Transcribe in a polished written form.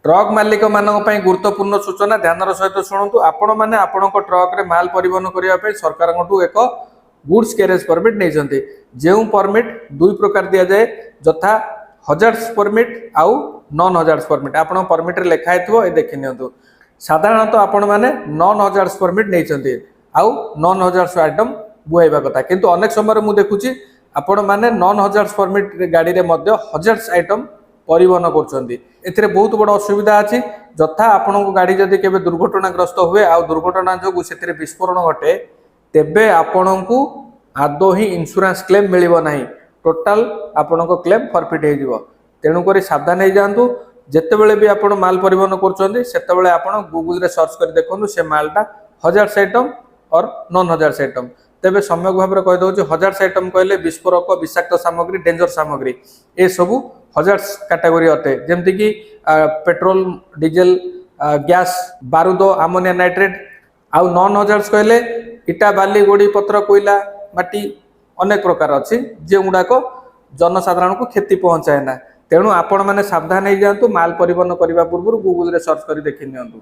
Truck मालिक मानक पई गुरुत्वपूर्ण सूचना ध्यान सहित शुणु आपण मैंने आपण ट्रक रे माल परिवहन करने सरकार एक गुड्स कैरेज परमिट नहीं जो परमिट दुई प्रकार दि जाए यथा हजार्स परमिट आउ नॉन हजार्स परमिट आपण परमिट रे लिखाई ये देखि नियंतु साधारणतः आपण मैंने नॉन हजार्स परमिट नहीं आउ नॉन हजार्स आइटम बुआइबा कथा किंतु अनेक समय मुझे देखुची आपण मैंने नॉन हजार्स परमिट गाड़ी रे मध्य हजार्स आइटम परिवहन कर बहुत बड़ असुविधा अच्छी यथा आपण गाड़ी जदि केबे दुर्घटनाग्रस्त हुए आ दुर्घटना जो से विस्फोरण घटे तेबे आपण को आदौ ही इंश्योरेंस क्लेम मिलिबो नाही टोटाल आपण को क्लेम फॉरफिट हो तेणुक सावधान हो जातु जितेबले भी आपण माल परिवहन करते आपण गूगल रे सर्च कर देखु से मालटा हजार्स आइटम और नॉन हजार्स आइटम तेबे सम्यक भाव में कहीदे हजार्स आइटम कहले विस्फोरक विषाक्त सामग्री डेंजर सामग्री ए सबू हजार्स कैटेगरी अटे जमती कि पेट्रोल डीजेल गैस बारूद आमोनिया नाइट्रेट आउ नॉन हजार्स कहले इटा बाली गोड़ी पत्र कोयला माटी अनेक प्रकार अच्छी जो गुड़ाक जनसाधारण को क्षति पहुंचाए ना तेणु आपण मैंने सावधान हो जातु माल परिवहन करने पूर्व गूगल रे सर्च कर देखि नियंतु।